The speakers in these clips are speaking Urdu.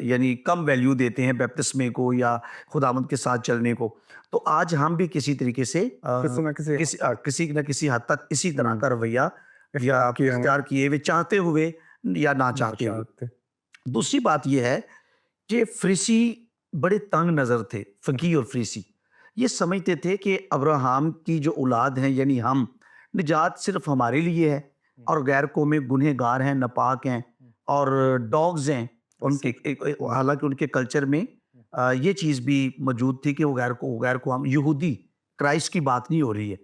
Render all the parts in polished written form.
یعنی کم ویلیو دیتے ہیں بیپتسمے کو یا خداوند کے ساتھ چلنے کو. تو آج ہم بھی کسی طریقے سے کسی نہ کسی کسی نہ کسی حد تک اسی طرح کا رویہ یا کیا ہوں اختیار کیے ہوئے، چاہتے ہوئے یا نہ چاہتے ہوئے. چاہتے. دوسری بات یہ ہے کہ فریسی بڑے تنگ نظر تھے. فقی اور فریسی یہ سمجھتے تھے کہ ابراہم کی جو اولاد ہیں یعنی ہم، نجات صرف ہمارے لیے ہے اور غیر قومیں گنہ گار ہیں، ناپاک ہیں اور ڈاگز ہیں. ان کے حالانکہ ان کے کلچر میں یہ چیز بھی موجود تھی کہ وہ غیر قوم یہودی، کرائسٹ کی بات نہیں ہو رہی ہے.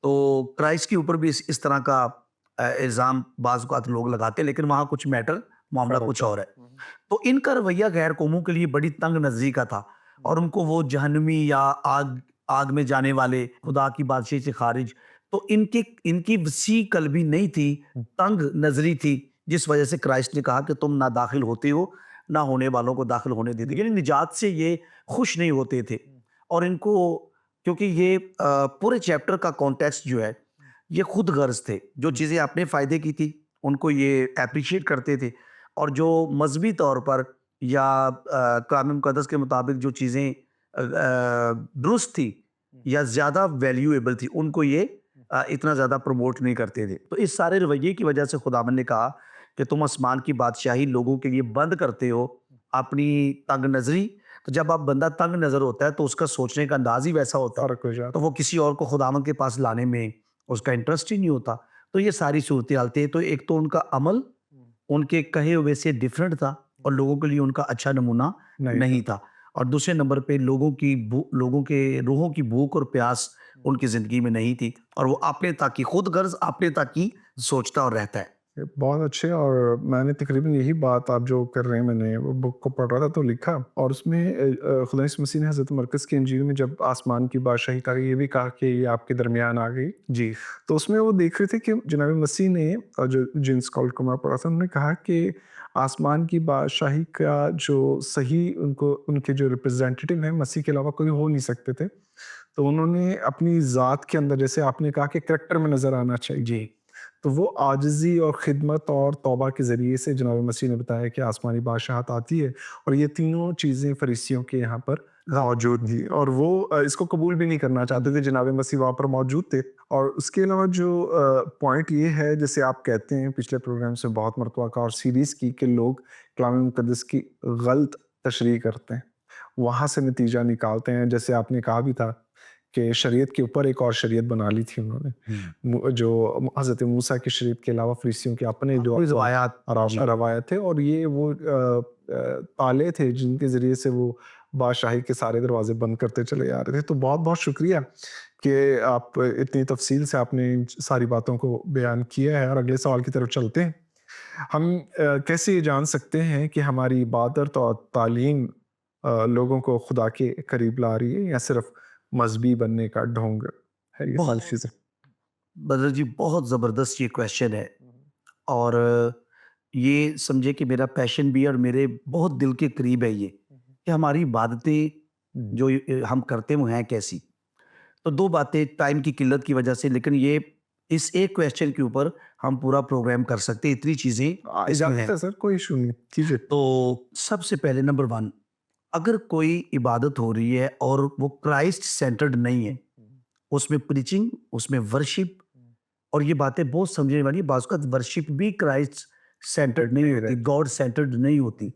تو کرائسٹ کے اوپر بھی اس طرح کا الزام بعض اوقات لوگ لگاتے ہیں، لیکن وہاں کچھ معاملہ کچھ اور ہے. تو ان کا رویہ غیر قوموں کے لیے بڑی تنگ نظری کا تھا اور ان کو وہ جہنمی یا آگ میں جانے والے، خدا کی بادشاہی سے خارج. تو ان کی وسیع قلبی نہیں تھی، تنگ نظری تھی، جس وجہ سے کرائسٹ نے کہا کہ تم نہ داخل ہوتے ہو نہ ہونے والوں کو داخل ہونے دیتے. یعنی نجات سے یہ خوش نہیں ہوتے تھے. اور ان کو کیونکہ یہ پورے چیپٹر کا کانٹیکسٹ جو ہے یہ خود غرض تھے. جو چیزیں اپنے فائدے کی تھی ان کو یہ اپریشیٹ کرتے تھے، اور جو مذہبی طور پر یا کلام مقدس کے مطابق جو چیزیں درست تھی یا زیادہ ویلیویبل تھی ان کو یہ اتنا زیادہ پروموٹ نہیں کرتے تھے. تو اس سارے رویے کی وجہ سے خداوند نے کہا کہ تم آسمان کی بادشاہی لوگوں کے لیے بند کرتے ہو اپنی تنگ نظری. تو جب آپ بندہ تنگ نظر ہوتا ہے تو اس کا سوچنے کا انداز ہی ویسا ہوتا ہے، فرق ہو جاتا. تو وہ کسی اور کو خداوند کے پاس لانے میں اس کا انٹرسٹ ہی نہیں ہوتا. تو یہ ساری صورتحال تھے. تو ایک تو ان کا عمل ان کے کہے ہوئے سے ڈیفرنٹ تھا اور لوگوں کے لیے ان کا اچھا نمونہ نہیں تھا. اور دوسرے نمبر پہ لوگوں کے روحوں کی بھوک اور پیاس ان کی زندگی میں نہیں تھی، اور وہ اپنے تک کی خود غرض اپنے تک کی سوچتا اور رہتا ہے. بہت اچھے. اور میں نے تقریباً یہی بات آپ جو کر رہے ہیں، میں نے وہ بک کو پڑھ رہا تھا تو لکھا، اور اس میں خدا یسوع مسیح نے حضرت مرکز کی انجیل میں جب آسمان کی بادشاہی کا یہ بھی کہا کہ یہ آپ کے درمیان آ گئی جی تو اس میں وہ دیکھ رہے تھے کہ جناب مسیح نے، اور جو جن اسکالر کو میں پڑھا تھا انہوں نے کہا کہ آسمان کی بادشاہی کا جو صحیح ان کے جو ریپرزینٹیٹیو ہیں مسیح کے علاوہ کوئی ہو نہیں سکتے تھے. تو انہوں نے اپنی ذات کے اندر، جیسے آپ نے کہا کہ کریکٹر میں نظر آنا چاہیے، جی تو وہ عاجزی اور خدمت اور توبہ کے ذریعے سے جناب مسیح نے بتایا کہ آسمانی بادشاہت آتی ہے. اور یہ تینوں چیزیں فریسیوں کے یہاں پر موجود تھیں، اور وہ اس کو قبول بھی نہیں کرنا چاہتے تھے. جناب مسیح وہاں پر موجود تھے. اور اس کے علاوہ جو پوائنٹ یہ ہے، جیسے آپ کہتے ہیں پچھلے پروگرام سے بہت مرتبہ کا اور سیریز کی، کہ لوگ کلام مقدس کی غلط تشریح کرتے ہیں، وہاں سے نتیجہ نکالتے ہیں. جیسے آپ نے کہا بھی تھا کہ شریعت کے اوپر ایک اور شریعت بنا لی تھی انہوں نے، جو حضرت موسیٰ کی شریعت کے علاوہ فریسیوں کے اپنے جو روایت تھے، اور یہ وہ تالے تھے جن کے ذریعے سے وہ بادشاہی کے سارے دروازے بند کرتے چلے جا رہے تھے. تو بہت بہت شکریہ کہ آپ اتنی تفصیل سے آپ نے ان ساری باتوں کو بیان کیا ہے. اور اگلے سوال کی طرف چلتے ہیں. ہم کیسے یہ جان سکتے ہیں کہ ہماری عبادت اور تعلیم لوگوں کو خدا کے قریب لا رہی ہے، یا صرف مذہبی بننے کا ڈھونگ ہے؟ یہ ساری چیزیں بدر جی بہت زبردست یہ کویشچن ہے، اور یہ سمجھے کہ میرا پیشن بھی ہے اور میرے بہت دل کے قریب ہے یہ کہ ہماری عبادتیں جو ہم کرتے وہ ہیں کیسی. تو دو باتیں ٹائم کی قلت کی وجہ سے، لیکن یہ اس ایک کویشچن کے اوپر ہم پورا پروگرام کر سکتے ہیں، اتنی چیزیں اس میں ہیں. سر کوئی ایشو نہیں کیجیے. تو سب سے پہلے نمبر 1، اگر کوئی عبادت ہو رہی ہے اور وہ کرائسٹ سینٹرڈ نہیں ہے، اس میں پریچنگ، اس میں ورشپ، اور یہ باتیں بہت سمجھنے والی، بعض اوقات ورشپ بھی کرائسٹ سینٹرڈ نہیں ہوتی، گاڈ سینٹرڈ نہیں ہوتی.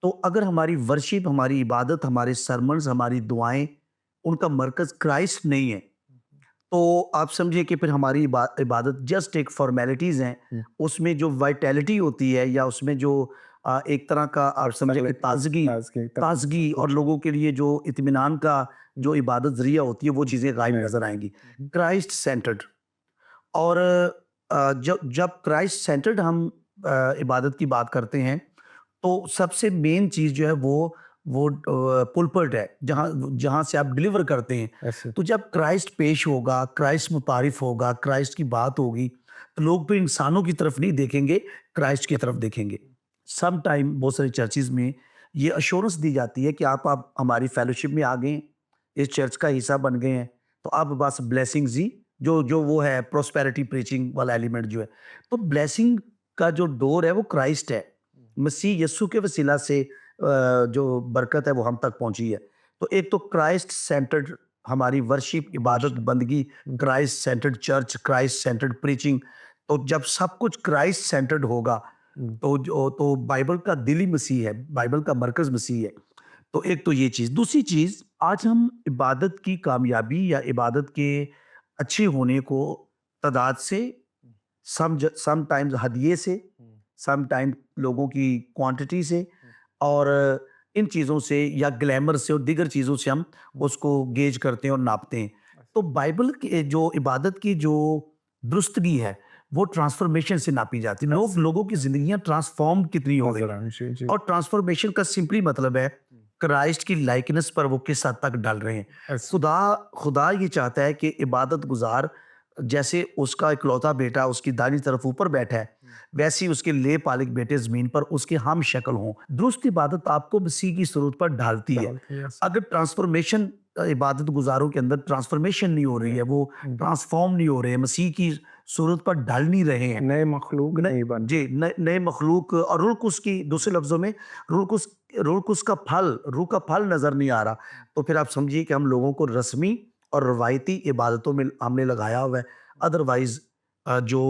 تو اگر ہماری ورشپ، ہماری عبادت، ہمارے سرمنز، ہماری دعائیں، ان کا مرکز کرائسٹ نہیں ہے، تو آپ سمجھے کہ پھر ہماری عبادت جسٹ ایک فارمیلٹیز ہیں. اس میں جو وائٹیلٹی ہوتی ہے، یا اس میں جو ایک طرح کا آپ سمجھے کہ تازگی اور لوگوں کے لیے جو اطمینان کا جو عبادت ذریعہ ہوتی ہے، وہ چیزیں غائب نظر آئیں گی. کرائسٹ سینٹرڈ، اور جب کرائسٹ سینٹرڈ ہم عبادت کی بات کرتے ہیں تو سب سے مین چیز جو ہے وہ پلپٹ ہے، جہاں سے آپ ڈلیور کرتے ہیں. تو جب کرائسٹ پیش ہوگا، کرائسٹ متعارف ہوگا، کرائسٹ کی بات ہوگی، تو لوگ پھر انسانوں کی طرف نہیں دیکھیں گے، کرائسٹ کی طرف دیکھیں گے. سم ٹائم بہت ساری چرچز میں یہ ایشورنس دی جاتی ہے کہ آپ ہماری فیلوشپ میں آ گئے ہیں، اس چرچ کا حصہ بن گئے ہیں، تو آپ بس بلیسنگز ہی جو وہ ہے پروسپیرٹی پریچنگ والا ایلیمنٹ جو ہے. تو بلیسنگ کا جو ڈور ہے وہ کرائسٹ ہے. مسیح یسوع کے وسیلہ سے جو برکت ہے وہ ہم تک پہنچی ہے. تو ایک تو کرائسٹ سینٹرڈ ہماری ورشپ، عبادت بندگی، Christ centred church, Christ centred preaching. تو جب سب کچھ کرائسٹ سینٹرڈ ہوگا تو بائبل کا دل ہی مسیح ہے، بائبل کا مرکز مسیح ہے. تو ایک تو یہ چیز. دوسری چیز، آج ہم عبادت کی کامیابی یا عبادت کے اچھے ہونے کو تعداد سے، سم ٹائمز ہدیے سے، سم ٹائم لوگوں کی کوانٹٹی سے، اور ان چیزوں سے یا گلیمر سے اور دیگر چیزوں سے ہم اس کو گیج کرتے ہیں اور ناپتے ہیں. تو بائبل کے جو عبادت کی جو درستگی ہے وہ ٹرانسفارمیشن سے ناپی جاتی ہے. لوگوں کی زندگیاں ٹرانسفارم کتنی ہو رہی ہیں، جی اور ٹرانسفارمیشن کا سمپلی مطلب ہے کرائسٹ کی لائکنس پر وہ کس حد تک ڈال رہے ہیں. خدا یہ چاہتا ہے کہ عبادت گزار جیسے اس کا اکلوتا بیٹا اس کی دائیں طرف اوپر بیٹھا ہے، ویسی اس کے لے پالک بیٹے زمین پر اس کے ہم شکل ہوں. درست عبادت آپ کو مسیح کی صورت پر ڈالتی ہے. اگر ٹرانسفارمیشن عبادت گزاروں کے اندر ٹرانسفارمیشن نہیں ہو رہی ہے، وہ ٹرانسفارم نہیں ہو رہے ہیں، مسیح کی صورت پر ڈال نہیں رہے ہیں، نئے مخلوق نہیں بن جی نئے مخلوق، اور روح القدس کی دوسرے لفظوں میں روح القدس کا پھل، روح کا پھل نظر نہیں آ رہا، تو پھر آپ سمجھیے کہ ہم لوگوں کو رسمی اور روایتی عبادتوں میں ہم نے لگایا ہوا ہے. ادروائز جو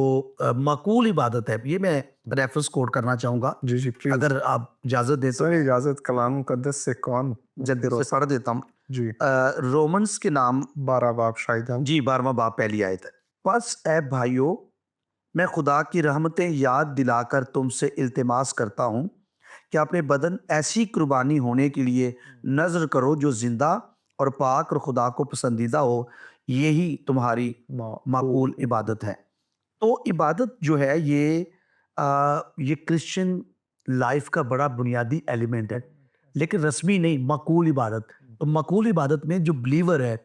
معقول عبادت ہے، یہ میں ریفرنس کوٹ کرنا چاہوں گا جی جی پلیز اگر آپ اجازت دیں تو. سر اجازت کلام مقدس سے کون جلدی سے پڑھ دیتا ہوں. جی رومنس کے نام 12 باب شاید ہم جی 12واں باب پہلی آیت ہے. پس اے بھائیو، میں خدا کی رحمتیں یاد دلا کر تم سے التماس کرتا ہوں کہ اپنے بدن ایسی قربانی ہونے کے لیے نذر کرو جو زندہ اور پاک اور خدا کو پسندیدہ ہو، یہی تمہاری معقول عبادت ہے. تو عبادت جو ہے یہ کرسچن لائف کا بڑا بنیادی ایلیمنٹ ہے، لیکن رسمی نہیں، معقول عبادت. تو معقول عبادت میں جو بلیور ہے،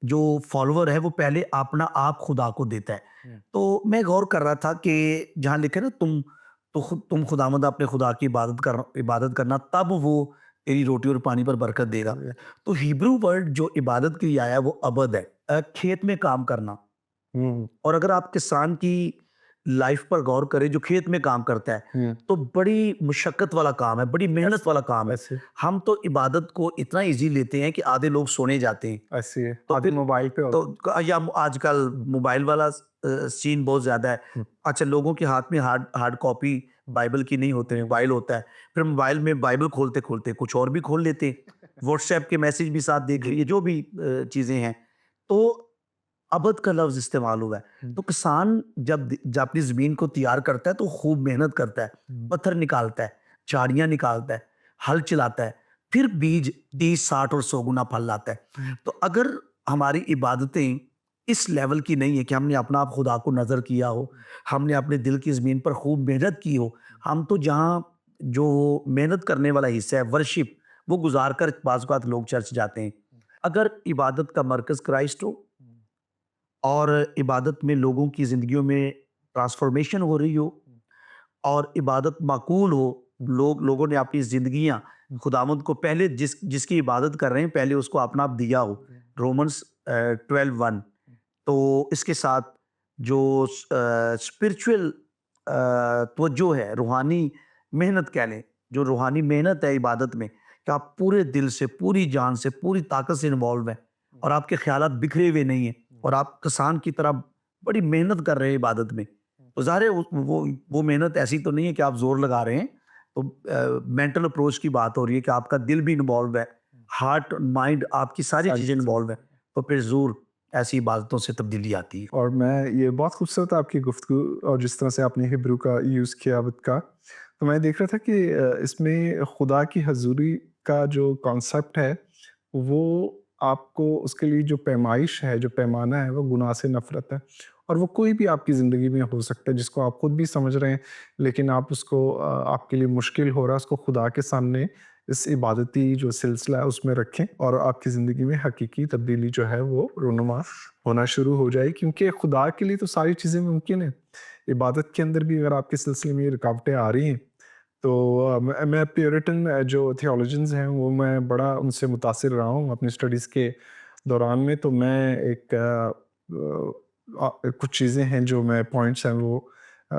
جو فالوور ہے، وہ پہلے اپنا آپ خدا کو دیتا ہے. تو میں غور کر رہا تھا کہ جہاں لکھے نا تم خداوند اپنے خدا کی عبادت کرنا تب وہ تیری روٹی اور پانی پر برکت دے گا. تو ہیبرو ورڈ جو عبادت کے لیے آیا ہے وہ عبد ہے، کھیت میں کام کرنا. اور اگر آپ کسان کی لائف پر غور کریں جو کھیت میں کام کرتا ہے تو بڑی مشقت والا کام ہے، بڑی محنت والا کام ہے. ہم تو عبادت کو اتنا ایزی لیتے ہیں کہ آدھے لوگ سونے جاتے ہیں، ایسے تو پھر موبائل پہ تو یا آج کل موبائل والا سین بہت زیادہ ہے. اچھا، لوگوں کے ہاتھ میں ہارڈ کاپی بائبل کی نہیں ہوتے، موبائل ہوتا ہے، پھر موبائل میں بائبل کھولتے کھولتے کچھ اور بھی کھول لیتے ہیں، واٹس ایپ کے میسج بھی ساتھ دیکھ لیے، جو بھی چیزیں ہیں. تو عبد کا لفظ استعمال ہوا ہے. تو کسان جب اپنی زمین کو تیار کرتا ہے تو خوب محنت کرتا ہے، پتھر نکالتا ہے، چاڑیاں نکالتا ہے، ہل چلاتا ہے، پھر بیج 30 60 اور 100 گنا پھل لاتا ہے. تو اگر ہماری عبادتیں اس لیول کی نہیں ہے کہ ہم نے اپنا آپ خدا کو نظر کیا ہو، ہم نے اپنے دل کی زمین پر خوب محنت کی ہو، ہم تو جہاں جو محنت کرنے والا حصہ ہے ورشپ وہ گزار کر بعض اوقات لوگ چرچ جاتے ہیں. اگر عبادت کا مرکز کرائسٹ ہو اور عبادت میں لوگوں کی زندگیوں میں ٹرانسفارمیشن ہو رہی ہو اور عبادت معقول ہو، لوگوں نے اپنی زندگیاں خداوند کو پہلے جس کی عبادت کر رہے ہیں پہلے اس کو اپنا آپ دیا ہو، رومنس 12:1. تو اس کے ساتھ جو اسپرچول توجہ ہے، روحانی محنت کہہ لیں، جو روحانی محنت ہے عبادت میں کہ آپ پورے دل سے، پوری جان سے، پوری طاقت سے انوالو ہیں اور آپ کے خیالات بکھرے ہوئے نہیں ہیں اور آپ کسان کی طرح بڑی محنت کر رہے ہیں عبادت میں. تو ظاہر ہے وہ محنت ایسی تو نہیں ہے کہ آپ زور لگا رہے ہیں. تو مینٹل اپروچ کی بات ہو رہی ہے کہ آپ کا دل بھی انوالو ہے، ہارٹ مائنڈ آپ کی ساری چیزیں انوالو ہیں، تو پھر ضرور ایسی عبادتوں سے تبدیلی آتی ہے. اور میں یہ بہت خوبصورت آپ کی گفتگو اور جس طرح سے آپ نے ہبرو کا یوز کیا عبد کا، تو میں دیکھ رہا تھا کہ اس میں خدا کی حضوری کا جو کانسیپٹ ہے وہ آپ کو اس کے لیے جو پیمائش ہے، جو پیمانہ ہے، وہ گناہ سے نفرت ہے. اور وہ کوئی بھی آپ کی زندگی میں ہو سکتا ہے جس کو آپ خود بھی سمجھ رہے ہیں، لیکن آپ اس کو آپ کے لیے مشکل ہو رہا ہے، اس کو خدا کے سامنے اس عبادتی جو سلسلہ ہے اس میں رکھیں اور آپ کی زندگی میں حقیقی تبدیلی جو ہے وہ رونما ہونا شروع ہو جائے. کیونکہ خدا کے لیے تو ساری چیزیں ممکن ہیں. عبادت کے اندر بھی اگر آپ کے سلسلے میں یہ رکاوٹیں آ رہی ہیں تو میں پیورٹن جو تھیولوجنز ہیں وہ میں بڑا ان سے متاثر رہا ہوں اپنی اسٹڈیز کے دوران میں. تو میں کچھ چیزیں ہیں جو میں پوائنٹس ہیں وہ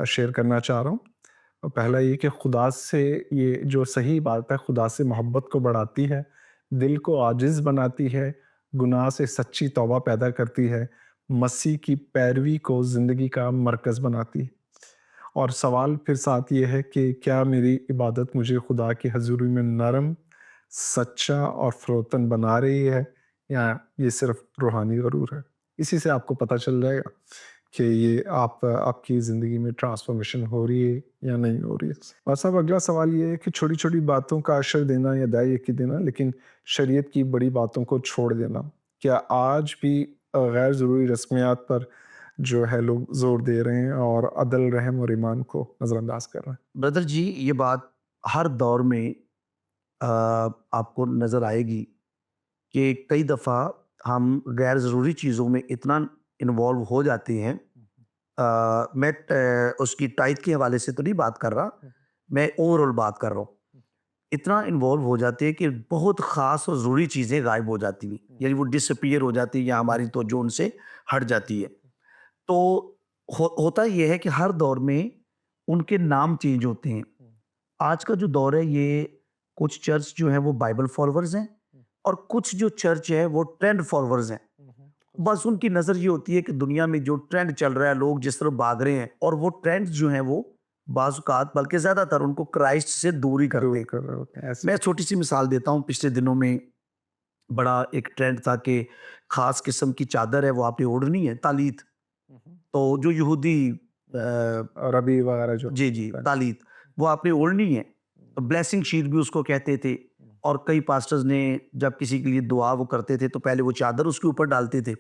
شیئر کرنا چاہ رہا ہوں. پہلا یہ کہ خدا سے یہ جو صحیح بات ہے، خدا سے محبت کو بڑھاتی ہے، دل کو عاجز بناتی ہے، گناہ سے سچی توبہ پیدا کرتی ہے، مسیح کی پیروی کو زندگی کا مرکز بناتی ہے۔ اور سوال پھر ساتھ یہ ہے کہ کیا میری عبادت مجھے خدا کی حضوری میں نرم، سچا اور فروتن بنا رہی ہے، یا یہ صرف روحانی غرور ہے؟ اسی سے آپ کو پتہ چل جائے گا کہ یہ آپ کی زندگی میں ٹرانسفارمیشن ہو رہی ہے یا نہیں ہو رہی ہے۔ اور صاحب اگلا سوال یہ ہے کہ چھوٹی چھوٹی باتوں کا عشر دینا یا دائیں یکی دینا، لیکن شریعت کی بڑی باتوں کو چھوڑ دینا، کیا آج بھی غیر ضروری رسمیات پر جو ہے لوگ زور دے رہے ہیں اور عدل، رحم اور ایمان کو نظر انداز کر رہے ہیں؟ بردر جی، یہ بات ہر دور میں آپ کو نظر آئے گی کہ کئی دفعہ ہم غیر ضروری چیزوں میں اتنا انوالو ہو جاتے ہیں۔ میں اس کی ٹائپ کے حوالے سے تو نہیں بات کر رہا، میں اوور آل بات کر رہا ہوں۔ اتنا انوالو ہو جاتے ہیں کہ بہت خاص اور ضروری چیزیں غائب ہو جاتی ہیں، یعنی وہ ڈس اپیئر ہو جاتی ہیں یا ہماری توجہ ان سے ہٹ جاتی ہے۔ تو ہوتا یہ ہے کہ ہر دور میں ان کے نام چینج ہوتے ہیں۔ آج کا جو دور ہے، یہ کچھ چرچ جو ہیں وہ بائبل فالوورز ہیں، اور کچھ جو چرچ ہے وہ ٹرینڈ فالوورز ہیں۔ بس ان کی نظر یہ ہوتی ہے کہ دنیا میں جو ٹرینڈ چل رہا ہے، لوگ جس طرح بھاگ رہے ہیں، اور وہ ٹرینڈ جو ہیں وہ بعض اوقات بلکہ زیادہ تر ان کو کرائسٹ سے دور ہی کرتے دور ہیں۔ کر رہے ہوتے ہیں ایسے۔ میں چھوٹی سی مثال دیتا ہوں۔ پچھلے دنوں میں بڑا ایک ٹرینڈ تھا کہ خاص قسم کی چادر ہے، وہ آپ نے اوڑھنی ہے، تالیت۔ تو جو یہودی ربی وغیرہ جو جی تالیت، وہ آپ نے اوڑھنی ہے۔ بلیسنگ شیٹ بھی اس کو کہتے تھے، اور کئی پاسٹرز نے جب کسی کے لیے دعا وہ کرتے تھے تو پہلے وہ چادر اس کے اوپر ڈالتے تھے،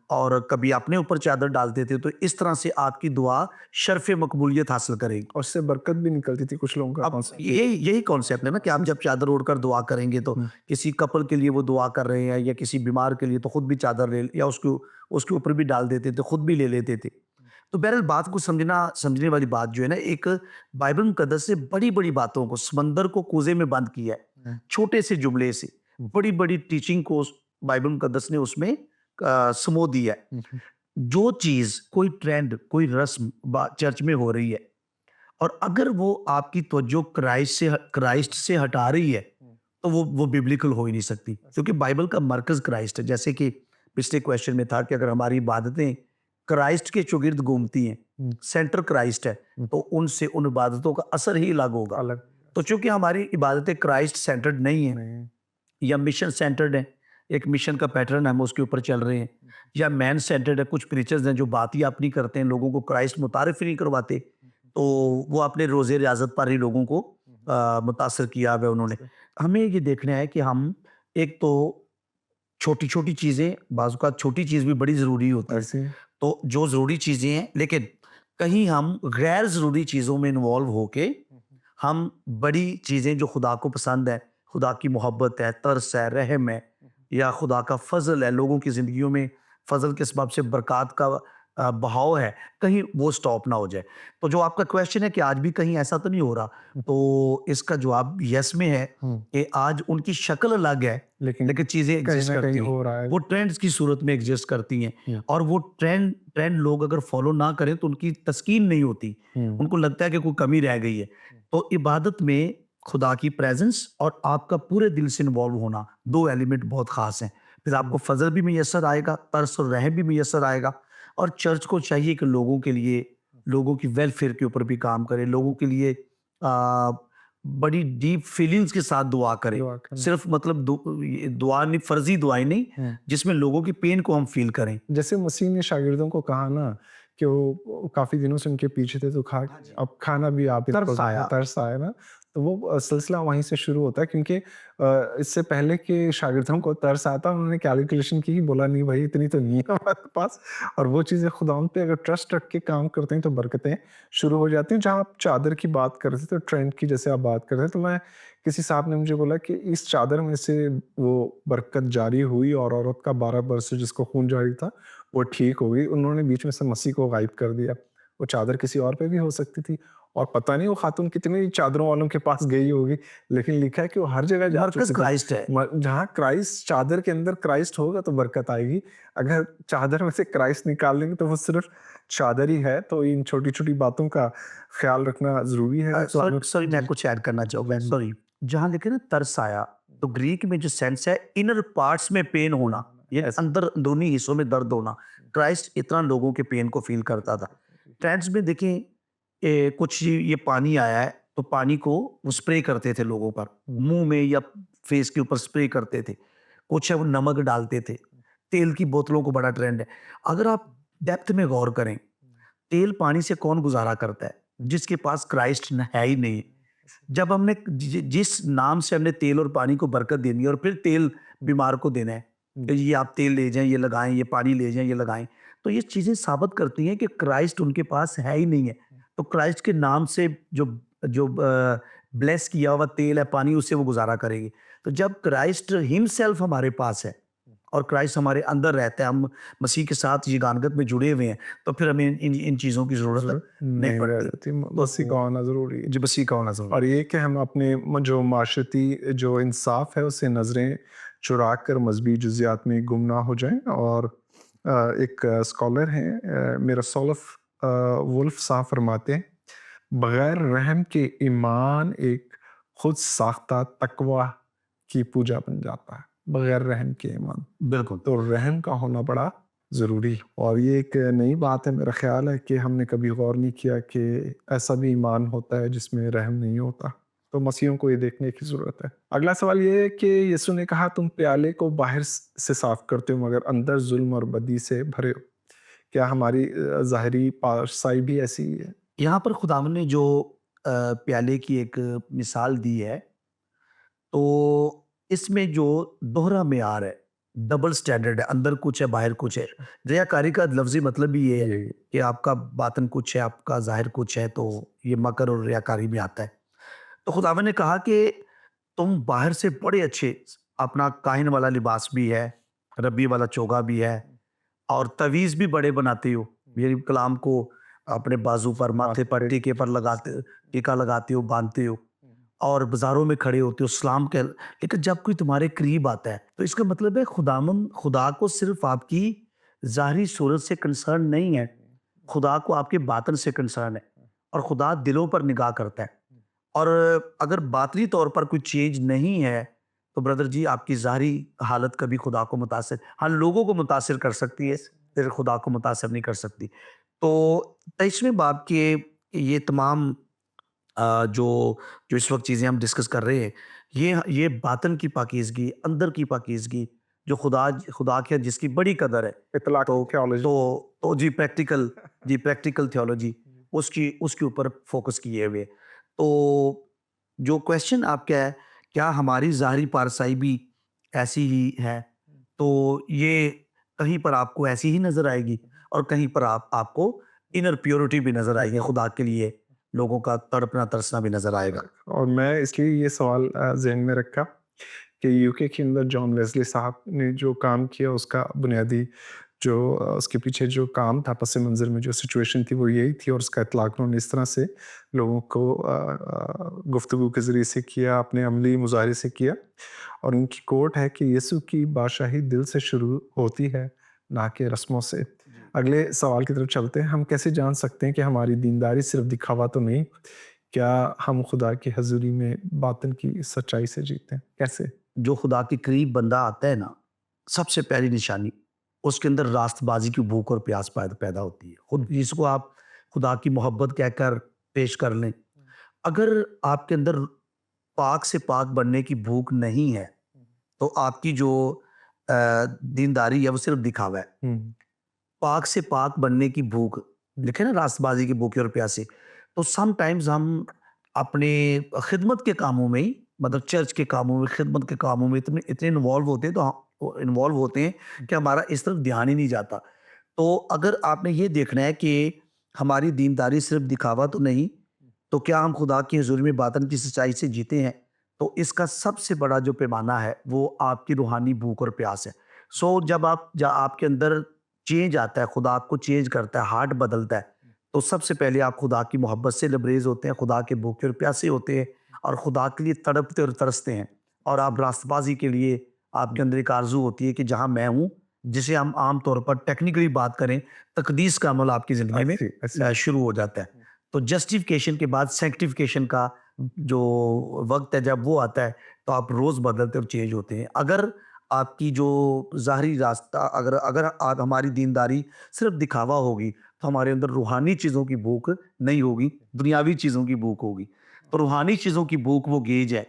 اور کبھی اپنے اوپر چادر ڈالتے تھے، تو اس طرح سے آپ کی دعا شرف مقبولیت حاصل کرے گی۔ اور اس سے برکت بھی نکلتی تھی کچھ لوگوں کا اب concept۔ یہی کانسیپٹ ہے نا کہ آپ جب چادر اوڑھ کر دعا کریں گے تو کسی کپل کے لیے وہ دعا کر رہے ہیں، یا کسی بیمار کے لیے، تو خود بھی چادر لے، یا اس کے اوپر بھی ڈال دیتے تھے، خود بھی لے لیتے تھے۔ تو بہرحال بات کو سمجھنے والی بات جو ہے نا، ایک بائبل مقدس سے بڑی بڑی باتوں کو، سمندر کو کوزے میں بند کیا ہے، چھوٹے سے جملے سے بڑی بڑی ٹیچنگ کو بائبل مقدس نے اس میں سمو دیا ہے۔ جو چیز، کوئی ٹرینڈ، کوئی رسم چرچ میں ہو رہی ہے، اور اگر وہ آپ کی توجہ کرائسٹ سے ہٹا رہی ہے، تو وہ بیبلیکل ہو ہی نہیں سکتی، کیونکہ بائبل کا مرکز کرائسٹ ہے۔ جیسے کہ پچھلے کویسچن میں تھا کہ اگر ہماری عبادتیں کرائسٹ کے چوگرد گھومتی ہیں، سینٹر کرائسٹ ہے، تو ان عبادتوں کا اثر ہی الگ ہوگا۔ تو چونکہ ہماری عبادتیں کرائسٹ سینٹرڈ نہیں ہیں، یا مشن سینٹرڈ ہیں، ایک مشن کا پیٹرن ہم اس کے اوپر چل رہے ہیں، یا مین سینٹرڈ ہے، کچھ پریچرز ہیں جو بات ہی اپنی کرتے ہیں، لوگوں کو کرائسٹ متعارف ہی نہیں کرواتے، تو وہ اپنے روزے ریاضت پر ہی لوگوں کو متاثر کیا ہے انہوں نے۔ ہمیں یہ دیکھنا ہے کہ ہم ایک تو چھوٹی چھوٹی چیزیں، بعض اوقات چھوٹی چیز بھی بڑی ضروری ہوتی ہے، تو جو ضروری چیزیں ہیں، لیکن کہیں ہم غیر ضروری چیزوں میں انوالو ہو کے ہم بڑی چیزیں جو خدا کو پسند ہے، خدا کی محبت ہے، ترس ہے، رحم ہے، یا خدا کا فضل ہے، لوگوں کی زندگیوں میں فضل کے سبب سے برکات کا بہاؤ ہے، کہیں وہ سٹاپ نہ ہو جائے۔ تو جو آپ کا کویسچن ہے کہ آج بھی کہیں ایسا تو نہیں ہو رہا، تو اس کا جواب یس میں ہے کہ آج ان کی شکل الگ ہے، لیکن چیزیں ایگزسٹ کرتی ہیں، وہ ٹرینڈز کی صورت میں ایگزسٹ کرتی ہیں، اور وہ ٹرینڈ لوگ اگر فالو نہ کریں تو ان کی تسکین نہیں ہوتی، ان کو لگتا ہے کہ کوئی کمی رہ گئی ہے۔ تو عبادت میں خدا کی پریزنس اور آپ کا پورے دل سے انوالو ہونا، دو ایلیمنٹ بہت خاص ہیں۔ پھر آپ کو فضل بھی میسر آئے گا، ترس اور رحم بھی میسر آئے گا، اور چرچ کو چاہیے کہ لوگوں کے لیے، لوگوں کی ویلفیئر کے اوپر بھی کام کرے، لوگوں کے لیے بڑی ڈیپ فیلنگز کے ساتھ دعا کرے، صرف مطلب دعا نہیں، فرضی دعائیں نہیں، جس میں لوگوں کی پین کو ہم فیل کریں۔ جیسے مسیح نے شاگردوں کو کہا نا کہ وہ کافی دنوں سے ان کے پیچھے تھے، تو اب کھانا بھی آپ ترس آیا نا، تو وہ سلسلہ وہیں سے شروع ہوتا ہے، کیونکہ اس سے پہلے کہ شاگردوں کو ترس آتا، انہوں نے کیلکولیشن کی، بولا نہیں بھائی اتنی تو نہیں ہے ہمارے پاس، اور وہ چیزیں خداوند پہ اگر ٹرسٹ رکھ کے کام کرتے ہیں تو برکتیں شروع ہو جاتی ہیں۔ جہاں آپ چادر کی بات کر رہے تھے، تو ٹرینڈ کی جیسے آپ بات کر رہے تھے، تو میں کسی صاحب نے مجھے بولا کہ اس چادر میں سے وہ برکت جاری ہوئی، اور عورت کا 12 برس سے جس کو خون جاری تھا وہ ٹھیک ہو گئی، انہوں نے بیچ میں سے مسیح کو غائب کر دیا۔ وہ چادر کسی اور پہ بھی ہو سکتی تھی، اور پتہ نہیں وہ خاتون کتنی چادروں والوں کے پاس گئی ہوگی، لیکن لکھا ہے کہ وہ ہر جگہ جا مرکز چکے تھے۔ کرائسٹ ہے. جہاں کرائسٹ، چادر کے اندر کرائسٹ ہوگا تو برکت آئے گی، اگر چادر میں سے کرائسٹ نکال دیں گے تو وہ صرف چادر ہی ہے۔ تو ان چھوٹی چھوٹی باتوں کا خیال رکھنا ضروری ہے۔ سوری میں کچھ ایڈ کرنا چاہوں گا، سوری. جہاں لکھے نا ترس آیا، تو گریک میں جو سینس ہے انر پارٹس میں پین ہونا، یہ اندرونی حصوں میں درد ہونا. کرائسٹ اتنا لوگوں کے پین کو فیل کرتا تھا. ٹرینڈس میں دیکھیں کچھ یہ پانی آیا ہے تو پانی کو وہ اسپرے کرتے تھے لوگوں پر، منہ میں یا فیس کے اوپر اسپرے کرتے تھے. کچھ ہے وہ نمک ڈالتے تھے. تیل کی بوتلوں کو بڑا ٹرینڈ ہے. اگر آپ ڈیپتھ میں غور کریں، تیل پانی سے کون گزارا کرتا ہے؟ جس کے پاس کرائسٹ ہے ہی نہیں. جب ہم نے جس نام سے ہم نے تیل اور پانی کو برکت دینی ہے اور پھر تیل بیمار کو دینا ہے کہ یہ آپ تیل لے جائیں یہ لگائیں، یہ پانی لے جائیں یہ لگائیں، تو یہ چیزیں ثابت کرتی ہیں کہ کرائسٹ ان کے پاس ہے ہی نہیں ہے. تو کرائسٹ کے نام سے جو بلیس کیا ہوا تیل ہے، پانی، اس سے وہ گزارا کرے گی. تو جب کرائسٹ ہم سیلف ہمارے پاس ہے اور کرائسٹ ہمارے اندر رہتا ہے، ہم مسیح کے ساتھ یگانگت میں جڑے ہوئے ہیں، تو پھر ہمیں ان چیزوں کی ضرورت نہیں پڑتی. مسیح کا ہونا ضروری ہے. جی، مسیح کا ہونا ضروری. اور یہ کہ ہم اپنے جو معاشرتی جو انصاف ہے اسے نظریں چرا کر مذہبی جزیات میں گم نہ ہو جائیں. اور ایک اسکالر ہیں میراسولف ولف صاحب فرماتے ہیں بغیر رحم کے ایمان ایک خود ساختہ تقوی کی پوجا بن جاتا ہے. بغیر رحم کے ایمان، بالکل. تو رحم کا ہونا بڑا ضروری. اور یہ ایک نئی بات ہے، میرا خیال ہے کہ ہم نے کبھی غور نہیں کیا کہ ایسا بھی ایمان ہوتا ہے جس میں رحم نہیں ہوتا. تو مسیحوں کو یہ دیکھنے کی ضرورت ہے. اگلا سوال یہ ہے کہ یسوع نے کہا تم پیالے کو باہر سے صاف کرتے ہو مگر اندر ظلم اور بدی سے بھرے ہو. کیا ہماری ظاہری پارسائی بھی ایسی ہے؟ یہاں پر خداوند نے جو پیالے کی ایک مثال دی ہے، تو اس میں جو دوہرا معیار ہے، ڈبل سٹینڈرڈ ہے، اندر کچھ ہے باہر کچھ ہے. ریاکاری کا لفظی مطلب بھی یہ ہے کہ آپ کا باطن کچھ ہے، آپ کا ظاہر کچھ ہے، تو یہ مکر اور ریاکاری میں آتا ہے. تو خداوند نے کہا کہ تم باہر سے بڑے اچھے، اپنا کاہن والا لباس بھی ہے، ربی والا چوگا بھی ہے، اور تویز بھی بڑے بناتے ہو، یعنی کلام کو اپنے بازو پر، ماتھے پر، ٹیکے پر لگاتے، ٹیکا لگاتے ہو، باندھتے ہو، اور بازاروں میں کھڑے ہوتے ہو سلام کے. لیکن جب کوئی تمہارے قریب آتا ہے تو اس کا مطلب ہے خدا کو صرف آپ کی ظاہری صورت سے کنسرن نہیں ہے، خدا کو آپ کے باطن سے کنسرن ہے، اور خدا دلوں پر نگاہ کرتا ہے. اور اگر باطنی طور پر کوئی چینج نہیں ہے تو بردر جی آپ کی ظاہری حالت کبھی خدا کو متاثر، ہاں لوگوں کو متاثر کر سکتی ہے، پھر خدا کو متاثر نہیں کر سکتی. تو 23ویں باب کے یہ تمام جو اس وقت چیزیں ہم ڈسکس کر رہے ہیں، یہ باطن کی پاکیزگی، اندر کی پاکیزگی، جو خدا کے جس کی بڑی قدر ہے. اطلاق تھیولوجی، تو جی پریکٹیکل تھیولوجی، اس کے اوپر فوکس کیے ہوئے. تو جو کویشچن آپ کا ہے کیا ہماری ظاہری پارسائی بھی ایسی ہی ہے، تو یہ کہیں پر آپ کو ایسی ہی نظر آئے گی اور کہیں پر آپ کو انر پیورٹی بھی نظر آئے گی، خدا کے لیے لوگوں کا تڑپنا ترسنا بھی نظر آئے گا. اور میں اس لیے یہ سوال ذہن میں رکھا کہ یو کے اندر جان ویزلی صاحب نے جو کام کیا اس کا بنیادی جو اس کے پیچھے جو کام تھا، پس منظر میں جو سچویشن تھی وہ یہی تھی، اور اس کا اطلاق انہوں نے اس طرح سے لوگوں کو گفتگو کے ذریعے سے کیا، اپنے عملی مظاہرے سے کیا. اور ان کی کوٹ ہے کہ یسوع کی بادشاہی دل سے شروع ہوتی ہے نہ کہ رسموں سے. اگلے سوال کی طرف چلتے ہیں. ہم کیسے جان سکتے ہیں کہ ہماری دینداری صرف دکھاوا تو نہیں؟ کیا ہم خدا کی حضوری میں باطن کی سچائی سے جیتے ہیں؟ کیسے؟ جو خدا کے قریب بندہ آتا ہے نا، سب سے پہلی نشانی اس کے اندر راست بازی کی بھوک اور پیاس پیدا ہوتی ہے. خود جس کو آپ خدا کی محبت کہہ کر پیش کر لیں، اگر آپ کے اندر پاک سے پاک بننے کی بھوک نہیں ہے تو آپ کی جو دینداری ہے وہ صرف دکھاوا ہے. پاک سے پاک بننے کی بھوک لکھے نا، راست بازی کی بھوک اور پیاسے. تو سم ٹائمز ہم اپنے خدمت کے کاموں میں ہی، مطلب چرچ کے کاموں میں، خدمت کے کاموں میں اتنے انوالو ہوتے ہیں کہ ہمارا اس طرف دھیان ہی نہیں جاتا. تو اگر آپ نے یہ دیکھنا ہے کہ ہماری دینداری صرف دکھاوا تو نہیں، تو کیا ہم خدا کی حضوری میں باطن کی سچائی سے جیتے ہیں، تو اس کا سب سے بڑا جو پیمانہ ہے وہ آپ کی روحانی بھوک اور پیاس ہے. جب آپ کے اندر چینج آتا ہے، خدا آپ کو چینج کرتا ہے، ہارٹ بدلتا ہے، تو سب سے پہلے آپ خدا کی محبت سے لبریز ہوتے ہیں, خدا کے بھوکے اور پیاسے ہوتے ہیں, اور خدا کے لیے تڑپتے اور ترستے ہیں, اور آپ راست بازی کے لیے آپ کے اندر ایک آرزو ہوتی ہے کہ جہاں میں ہوں, جسے ہم عام طور پر ٹیکنیکلی بات کریں تقدیس کا عمل آپ کی زندگی میں شروع ہو جاتا ہے. تو جسٹیفیکیشن کے بعد سینکٹیفیکیشن کا جو وقت ہے, جب وہ آتا ہے تو آپ روز بدلتے اور چینج ہوتے ہیں. اگر آپ کی جو ظاہری راستہ, اگر ہماری دینداری صرف دکھاوا ہوگی تو ہمارے اندر روحانی چیزوں کی بھوک نہیں ہوگی, دنیاوی چیزوں کی بھوک ہوگی. تو روحانی چیزوں کی بھوک وہ گیج ہے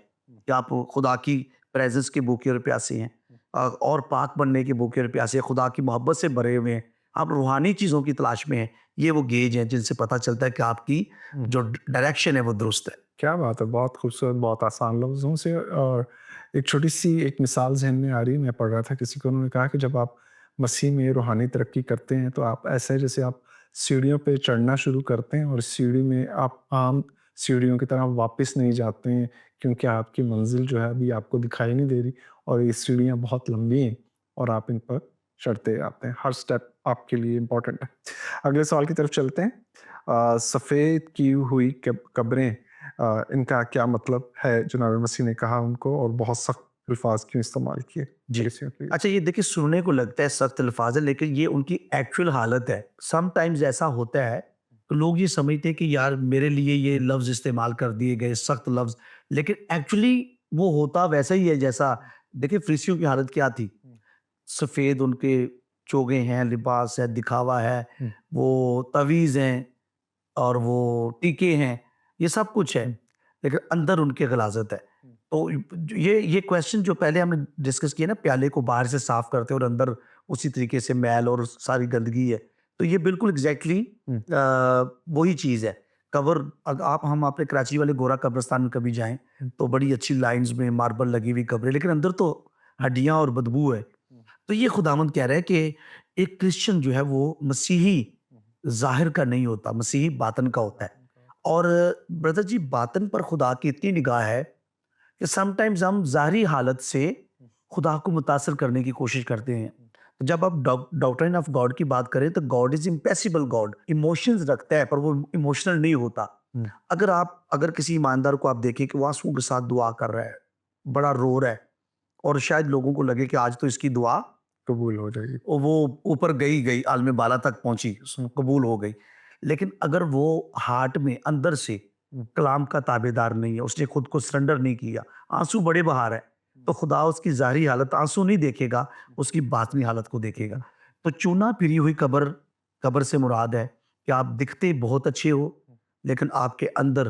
کہ آپ خدا کی پریزنس کے بھوکے اور پیاسے ہیں, اور پاک بننے کے بھوکے اور پیاسے, خدا کی محبت سے بھرے ہوئے ہیں, آپ روحانی چیزوں کی تلاش میں ہیں. یہ وہ گیج ہیں جن سے پتہ چلتا ہے کہ آپ کی جو ڈائریکشن ہے وہ درست ہے. کیا بات ہے, بہت خوبصورت, بہت آسان لفظوں سے. اور ایک چھوٹی سی ایک مثال ذہن میں آ رہی ہے, میں پڑھ رہا تھا کسی کو, انہوں نے کہا کہ جب آپ مسیح میں روحانی ترقی کرتے ہیں تو آپ ایسے جیسے آپ سیڑھیوں پہ چڑھنا شروع کرتے ہیں, اور سیڑھی میں آپ عام سیڑھیوں کی طرح واپس نہیں جاتے ہیں, کیونکہ آپ کی منزل جو ہے ابھی آپ کو دکھائی نہیں دے رہی, اور یہ سیڑھیاں بہت لمبی ہیں اور آپ ان پر چڑھتے آتے ہیں. ہر سٹیپ آپ کے لیے امپورٹنٹ ہے. اگلے سوال کی طرف چلتے ہیں. سفید کی ہوئی قبریں, ان کا کیا مطلب ہے؟ جناب مسیح نے کہا ان کو, اور بہت سخت الفاظ کیوں استعمال کیے؟ جی اچھا, یہ دیکھیں سننے کو لگتا ہے سخت الفاظ ہے, لیکن یہ ان کی ایکچوئل حالت ہے. سم ٹائمز ایسا ہوتا ہے کہ لوگ یہ سمجھتے ہیں کہ یار میرے لیے یہ لفظ استعمال کر دیے گئے, سخت لفظ, لیکن ایکچولی وہ ہوتا ویسا ہی ہے جیسا. دیکھیں فریسیوں کی حالت کیا تھی, سفید ان کے چوگے ہیں, لباس ہے, دکھاوا ہے, وہ تویز ہیں اور وہ ٹیکے ہیں, یہ سب کچھ ہے, لیکن اندر ان کے غلاظت ہے. تو یہ کویسچن جو پہلے ہم نے ڈسکس کیا نا, پیالے کو باہر سے صاف کرتے اور اندر اسی طریقے سے میل اور ساری گندگی ہے, تو یہ بالکل ایگزیکٹلی وہی چیز ہے. قبر, ہم اپنے کراچی والے گورا قبرستان میں کبھی جائیں تو بڑی اچھی لائنز میں ماربل لگی ہوئی قبریں, لیکن اندر تو ہڈیاں اور بدبو ہے. تو یہ خداوند کہہ رہا ہے کہ ایک کرسچن جو ہے وہ مسیحی ظاہر کا نہیں ہوتا, مسیحی باطن کا ہوتا ہے. اور بردر جی, باطن پر خدا کی اتنی نگاہ ہے کہ سم ٹائمز ہم ظاہری حالت سے خدا کو متاثر کرنے کی کوشش کرتے ہیں. جب آپ ڈاکٹرن آف گاڈ کی بات کریں تو گاڈ از امپیسیبل گاڈ, ایموشنز رکھتا ہے پر وہ ایموشنل نہیں ہوتا. اگر کسی ایماندار کو آپ دیکھیں کہ وہ آنسوؤں کے ساتھ دعا کر رہا ہے, بڑا رو رہا ہے, اور شاید لوگوں کو لگے کہ آج تو اس کی دعا قبول ہو جائے گی, وہ اوپر گئی عالم بالا تک پہنچی, قبول ہو گئی. لیکن اگر وہ ہارٹ میں اندر سے کلام کا تابع دار نہیں ہے, اس نے خود کو سرنڈر نہیں کیا, آنسو بڑے بہا رہا ہے, تو خدا اس کی ظاہری حالت آنسو نہیں دیکھے گا, اس کی باطنی حالت کو دیکھے گا. تو چونا پھری ہوئی قبر سے مراد ہے کہ آپ دکھتے بہت اچھے ہو لیکن آپ کے اندر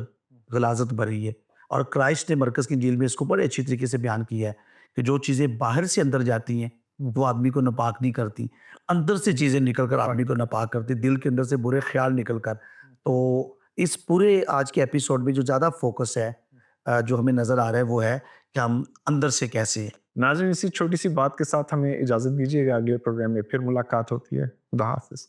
غلاظت بھری ہے. اور کرائسٹ نے مرکز کی انجیل میں اس کو بڑے اچھی طریقے سے بیان کیا ہے کہ جو چیزیں باہر سے اندر جاتی ہیں وہ آدمی کو ناپاک نہیں کرتی, اندر سے چیزیں نکل کر آدمی کو ناپاک کرتی, دل کے اندر سے برے خیال نکل کر. تو اس پورے آج کے ایپیسوڈ میں جو زیادہ فوکس ہے, جو ہمیں نظر آ رہا ہے, وہ ہے کہ ہم اندر سے کیسے ہیں. ناظرین اسی چھوٹی سی بات کے ساتھ ہمیں اجازت دیجیے گا, اگلے پروگرام میں پھر ملاقات ہوتی ہے. خدا حافظ.